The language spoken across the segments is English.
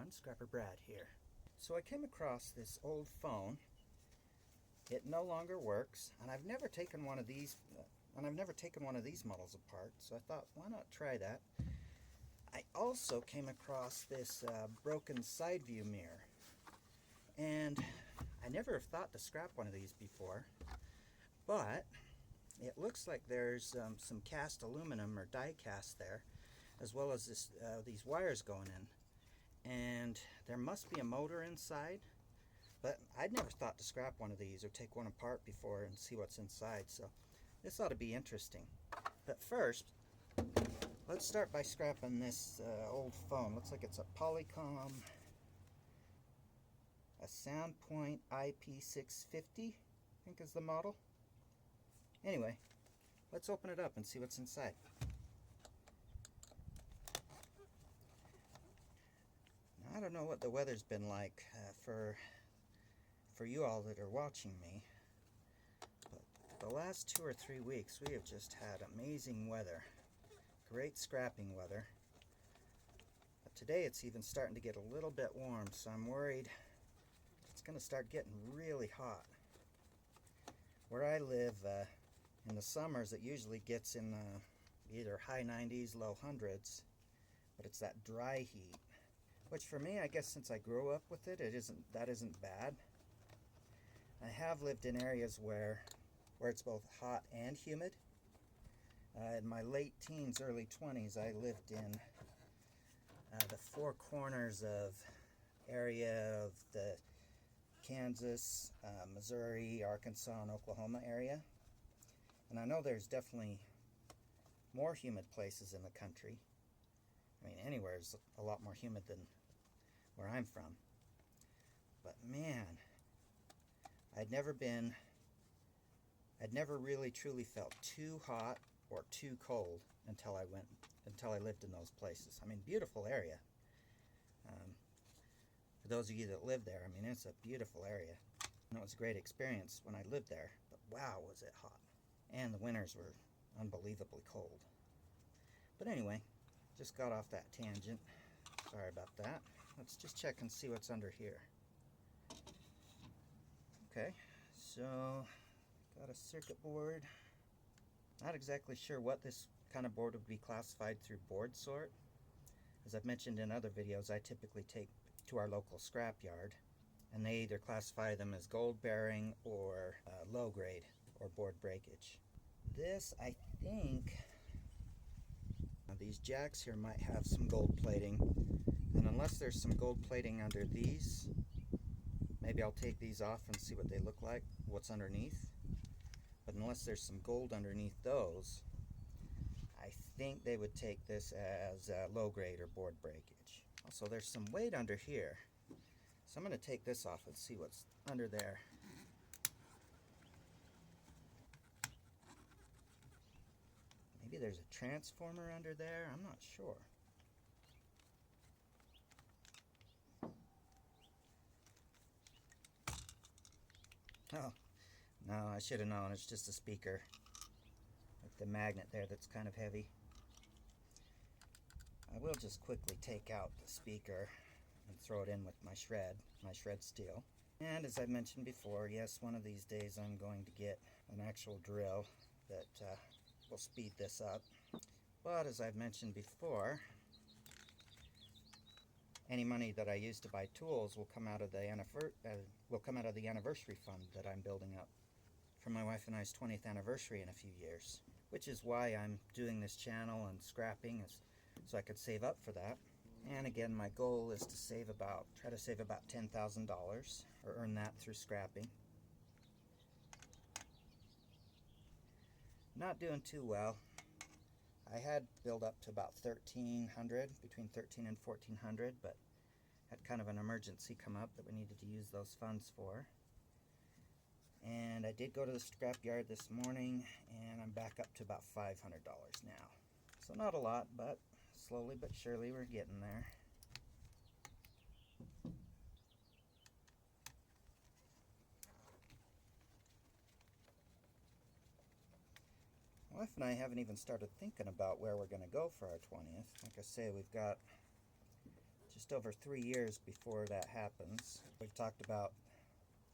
everyone, Scrapper Brad here. So I came across this old phone. It no longer works, and I've never taken one of these models apart, so I thought, why not try that? I also came across this broken side view mirror, and I never have thought to scrap one of these before, but it looks like there's some cast aluminum or die cast there, as well as these wires going in. And there must be a motor inside, but I'd never thought to scrap one of these or take one apart before and see what's inside, so this ought to be interesting. But first, let's start by scrapping this old phone. Looks like it's a Polycom, a Soundpoint IP650, I think is the model. Anyway, let's open it up and see what's inside. Now, I don't know what the weather's been like for you all that are watching me, but the last 2 or 3 weeks we have just had amazing weather, great scrapping weather. But today it's even starting to get a little bit warm, so I'm worried it's going to start getting really hot. Where I live, in the summers it usually gets in either high 90s, low hundreds, but it's that dry heat, which for me, I guess since I grew up with it, that isn't bad. I have lived in areas where it's both hot and humid. In my late teens, early 20s, I lived in the four corners of area of the Kansas, Missouri, Arkansas, and Oklahoma area. And I know there's definitely more humid places in the country. I mean, anywhere is a lot more humid than where I'm from. But man, I'd never really truly felt too hot or too cold until I lived in those places. I mean, beautiful area. For those of you that live there, I mean, it's a beautiful area. And it was a great experience when I lived there, but wow, was it hot. And the winters were unbelievably cold. But anyway, just got off that tangent. Sorry about that. Let's just check and see what's under here. Okay, so got a circuit board. Not exactly sure what this kind of board would be classified through board sort. As I've mentioned in other videos, I typically take to our local scrap yard, and they either classify them as gold bearing or low grade or board breakage. This, I think, these jacks here might have some gold plating, and unless there's some gold plating under these, maybe I'll take these off and see what they look like, what's underneath. But unless there's some gold underneath those, I think they would take this as low grade or board breakage. Also, there's some weight under here, so I'm going to take this off and see what's under there. Maybe there's a transformer under there, I'm not sure. Oh, no, I should have known, it's just a speaker with the magnet there that's kind of heavy. I will just quickly take out the speaker and throw it in with my shred steel. And as I mentioned before, yes, one of these days I'm going to get an actual drill that will speed this up. But as I've mentioned before, any money that I use to buy tools will come out of the anniversary fund that I'm building up for my wife and I's 20th anniversary in a few years, which is why I'm doing this channel and scrapping, so I could save up for that. And again, my goal is to try to save about $10,000 or earn that through scrapping. Not doing too well. I had built up to about $1,300, between $1,300 and $1,400, but had kind of an emergency come up that we needed to use those funds for. And I did go to the scrap yard this morning, and I'm back up to about $500 now. So not a lot, but slowly but surely we're getting there. My wife and I haven't even started thinking about where we're going to go for our 20th. Like I say, we've got just just over 3 years before that happens. We've talked about,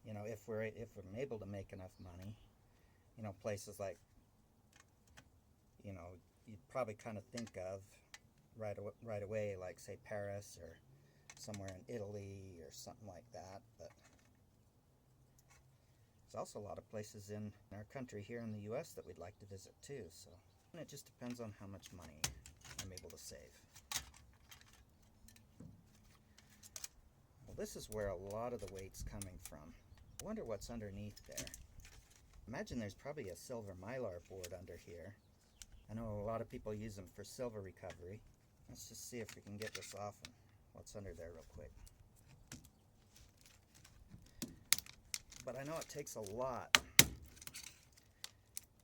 you know, if we're able to make enough money, you know, places like, you know, you'd probably kind of think of right away, like say Paris or somewhere in Italy or something like that. But there's also a lot of places in our country here in the U.S. that we'd like to visit too. So it just depends on how much money I'm able to save. Well, this is where a lot of the weight's coming from. I wonder what's underneath there. Imagine there's probably a silver mylar board under here. I know a lot of people use them for silver recovery. Let's just see if we can get this off and what's under there real quick. But I know it takes a lot.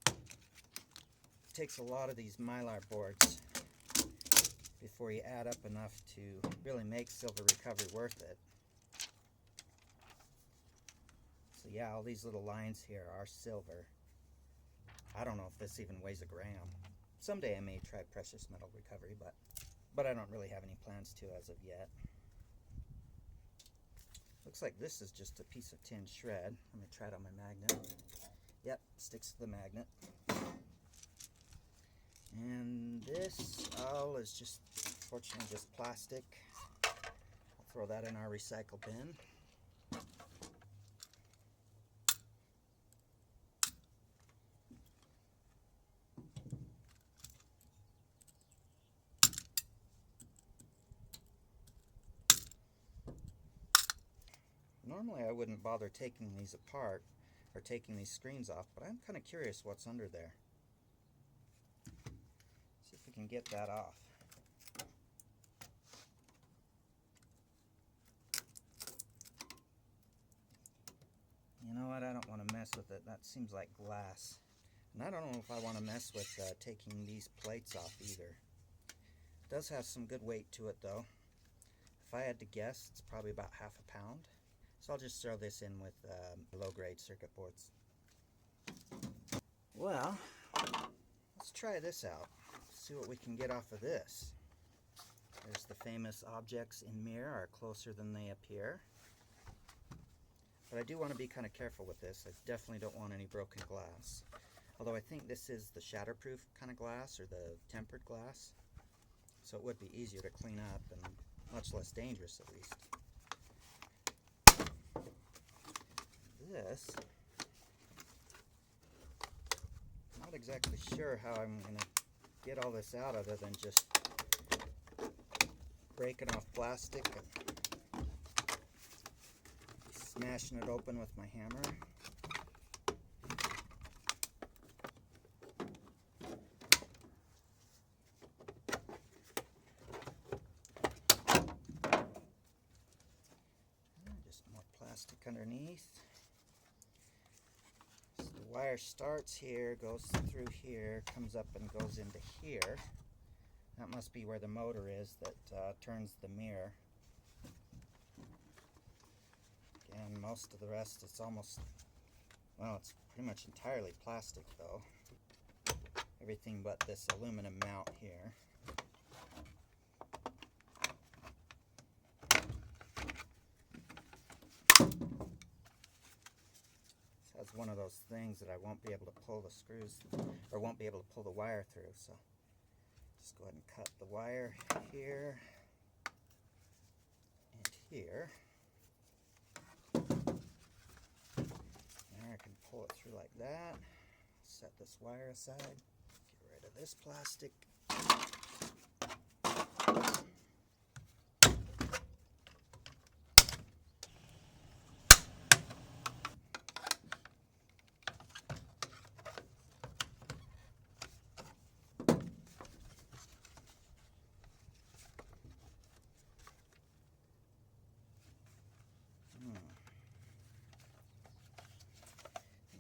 It takes a lot of these mylar boards before you add up enough to really make silver recovery worth it. So yeah, all these little lines here are silver. I don't know if this even weighs a gram. Someday I may try precious metal recovery, but I don't really have any plans to as of yet. Looks like this is just a piece of tin shred. Let me try it on my magnet. Yep, sticks to the magnet. And this all is just, unfortunately, just plastic. I'll throw that in our recycle bin. Normally I wouldn't bother taking these apart or taking these screens off, but I'm kind of curious what's under there. See if we can get that off. You know what, I don't want to mess with it. That seems like glass. And I don't know if I want to mess with taking these plates off either. It does have some good weight to it though. If I had to guess, it's probably about ½ pound. So I'll just throw this in with low-grade circuit boards. Well, let's try this out. See what we can get off of this. There's the famous objects in mirror are closer than they appear. But I do want to be kind of careful with this. I definitely don't want any broken glass. Although I think this is the shatterproof kind of glass, or the tempered glass. So it would be easier to clean up and much less dangerous at least. This, not exactly sure how I'm going to get all this out other than just breaking off plastic and smashing it open with my hammer. And just more plastic underneath. The wire starts here, goes through here, comes up and goes into here. That must be where the motor is that turns the mirror. And most of the rest, it's almost, well, it's pretty much entirely plastic though. Everything but this aluminum mount here. That's one of those things that I won't be able to pull the screws, or won't be able to pull the wire through, so just go ahead and cut the wire here and here. There, I can pull it through like that. Set this wire aside, get rid of this plastic.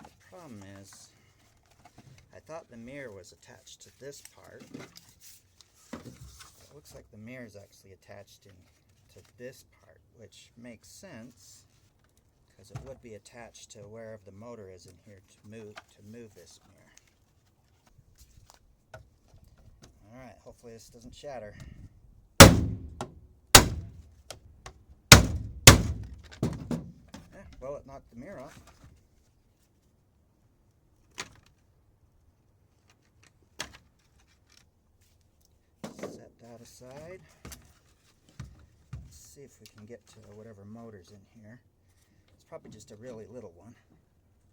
The problem is, I thought the mirror was attached to this part. It looks like the mirror is actually attached to this part, which makes sense because it would be attached to wherever the motor is in here to move this mirror. All right, hopefully this doesn't shatter. Well, it knocked the mirror off. Set that aside. Let's see if we can get to whatever motor's in here. It's probably just a really little one.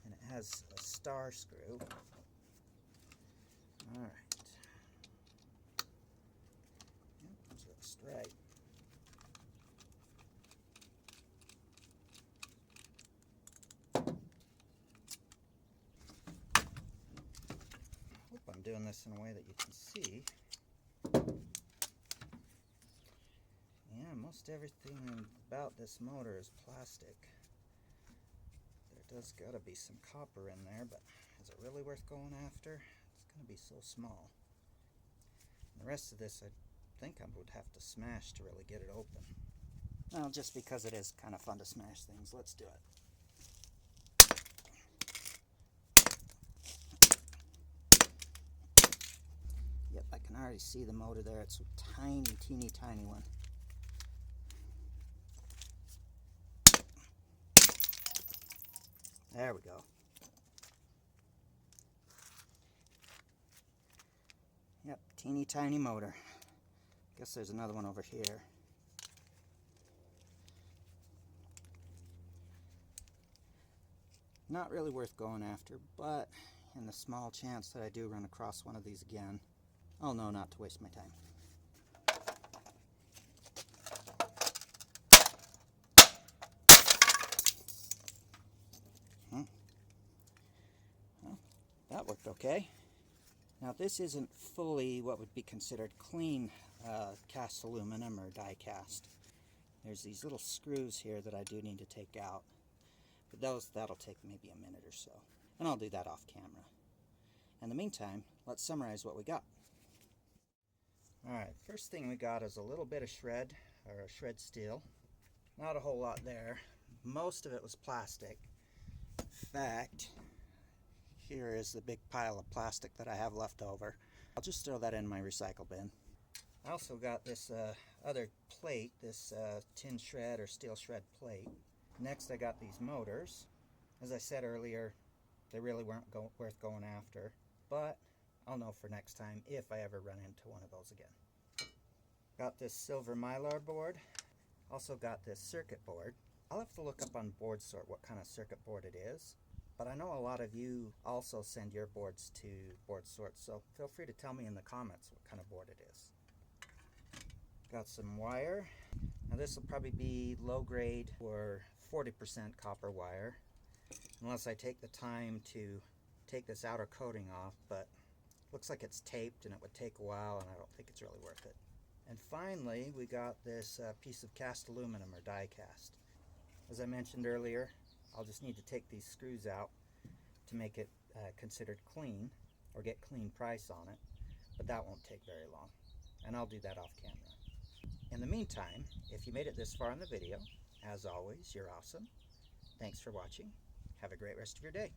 And it has a star screw. Alright. Yep, just right. Hope I'm doing this in a way that you can see. Yeah, most everything about this motor is plastic. There does gotta be some copper in there, but is it really worth going after? It's gonna be so small. And the rest of this I think I would have to smash to really get it open. Well, just because it is kind of fun to smash things, let's do it. Yep, I can already see the motor there. It's a tiny, teeny, tiny one. There we go. Yep, teeny tiny motor. Guess there's another one over here. Not really worth going after, but in the small chance that I do run across one of these again, I'll know not to waste my time. Well, that worked okay. Now this isn't fully what would be considered clean cast aluminum or die cast. There's these little screws here that I do need to take out. But that'll take maybe a minute or so. And I'll do that off camera. In the meantime, let's summarize what we got. Alright, first thing we got is a little bit of shred, or shred steel. Not a whole lot there. Most of it was plastic. In fact, here is the big pile of plastic that I have left over. I'll just throw that in my recycle bin. I also got this other plate, this tin shred or steel shred plate. Next I got these motors. As I said earlier, they really weren't worth going after, but I'll know for next time if I ever run into one of those again. Got this silver mylar board. Also got this circuit board. I'll have to look up on Board Sort what kind of circuit board it is, but I know a lot of you also send your boards to Board Sort, so feel free to tell me in the comments what kind of board it is. Got some wire. Now this will probably be low grade or 40% copper wire, unless I take the time to take this outer coating off, but looks like it's taped and it would take a while and I don't think it's really worth it. And finally we got this piece of cast aluminum or die cast. As I mentioned earlier, I'll just need to take these screws out to make it considered clean or get clean price on it, but that won't take very long, and I'll do that off camera. In the meantime, if you made it this far in the video, as always, you're awesome. Thanks for watching. Have a great rest of your day.